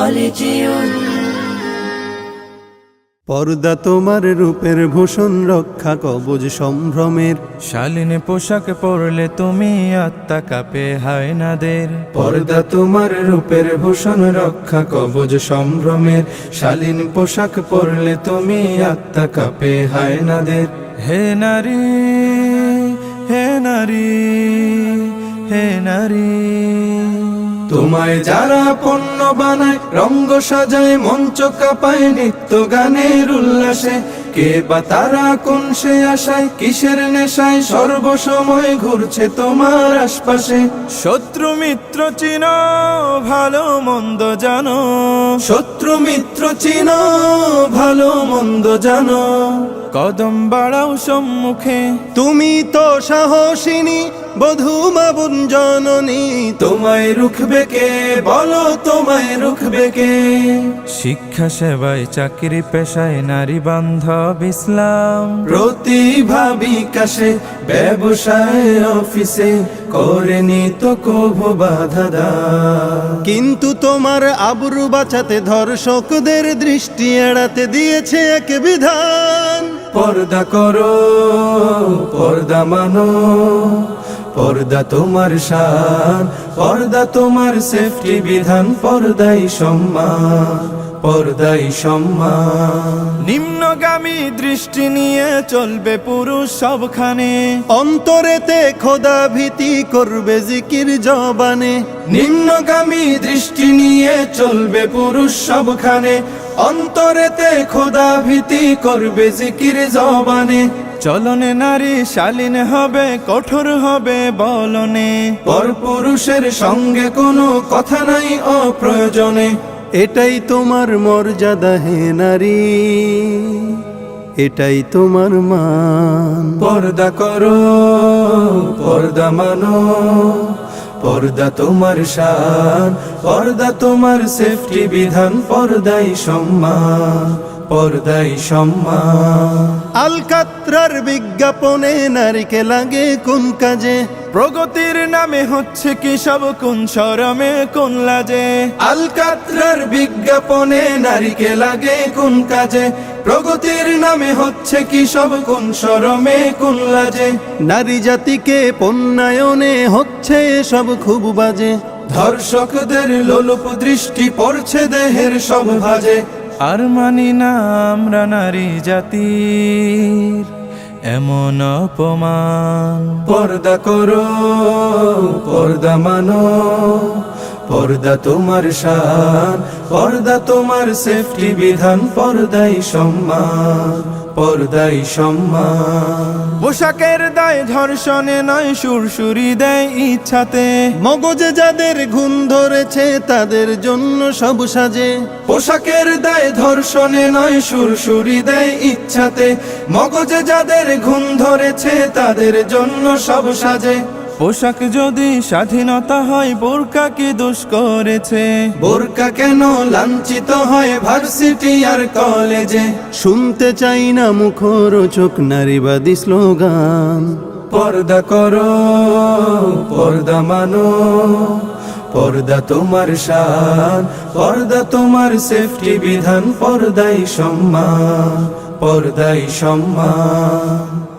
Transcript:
কলেজিয়ন। পর্দা তোমার রূপের ভূষণ, রক্ষা কবচ সম্ভ্রমের। শালীন পোশাক পরলে তুমি আত্মা কাঁপে হায়নাদের। পর্দা তোমার রূপের ভূষণ, রক্ষা কবচ সম্ভ্রমের। শালীন পোশাক পরলে তুমি আত্মা কাঁপে হায়নাদের। হে নারী, হে নারী, হে নারী, তোমায় যারা পণ্য বানায়, রঙ্গ সাজায়, মঞ্চ কাঁপায় নিত্য গানের উল্লাসে। কে বা তারা কোন সে আশায়, কিসের নেশায় সর্বসময় ঘুরছে তোমার আশপাশে। শত্রু মিত্র চিনো, ভালো মন্দ জানো। শত্রু মিত্র চিনো, ভালো মন্দ জানো। কদম বাড়াও সম্মুখে, তুমি তো সাহসিনী, বধূ মাবুন জননী। তোমায় রুখবে কে, বলো তোমায় রুখবে কে। শিক্ষা সেবায় চাকরি পেশায় নারী বান্ধব ইসলাম। প্রতিভা বিকাশে ব্যবসায় অফিসে করেনি তো কভু বাধা দাও। কিন্তু তোমার আবরু বাঁচাতে ধর্ষকদের দৃষ্টি এড়াতে দিয়েছে এক বিধান। পর্দা করো, পর্দা মানো, পর্দা তোমার শান, পর্দা তোমার সেফটি বিধান। পর্দাই সম্মান, পর্দাই সম্মান। নিম্নগামী দৃষ্টি নিয়ে চলবে পুরুষ সবখানে। অন্তরেতে খোদা ভীতি করবে জিকির জবানে। নিম্নগামী দৃষ্টি নিয়ে চলবে পুরুষ সবখানে। অন্তরেতে খোদা ভীতি করবে জিকির জবানে। চলনে নারী শালীন হবে, কঠোর হবে বলনে। পরপুরুষের সঙ্গে কোনো কথা নাই অপ্রয়োজনে। এটাই তোমার মর্যাদা হে নারী, এটাই তোমার মান। পর্দা করো, পর্দা মানো, পর্দা তোমার শান, পর্দা তোমার সেফটি বিধান। পর্দাই সম্মান, পর্দাই সম্মান। আলকাত্রার বিজ্ঞাপনে নারীকে লাগে কোন কাজে? প্রগতির নামে হচ্ছে কি সব কোন শরমে কোন লাজে। আলকাত্রার বিজ্ঞাপনে নারীকে লাগে কোন কাজে? প্রগতির নামে হচ্ছে কি সব কোন শরমে কোন লাজে। নারী জাতিকে পণ্যায়নে হচ্ছে সব খুব বাজে। ধর্ষকদের লোলুপ দৃষ্টি পড়ছে দেহের সব ভাজে। আর মানি না আমরা নারী জাতির এমন অপমান। পর্দা করো, পর্দা মানো, পর্দা তোমার শান, পর্দা তোমার সেফটি বিধান। পর্দাই সম্মান, পর্দাই সম্মান। পোশাকের দায় ধর্ষণে নয়, সুরসুরি দেয় ইচ্ছাতে। মগজে যাদের ঘুম ধরেছে তাদের জন্য সব সাজে। পোশাকের দায় ধর্ষণে নয়, সুরসুরি দেয় ইচ্ছাতে। মগজে যাদের ঘুম ধরেছে তাদের জন্য সব সাজে। পোশাক যদি স্বাধীনতা হয়, বোরকা কি দোষ করেছে? বোরকা কেন লাঞ্ছিত হয় ভার্সিটি আর কলেজে? শুনতে চাই না মুখরোচক নারীবাদী স্লোগান। পর্দা করো, পর্দা মানো, পর্দা তোমার শান, পর্দা তোমার সেফটি বিধান। পর্দাই সম্মান, পর্দাই সম্মান।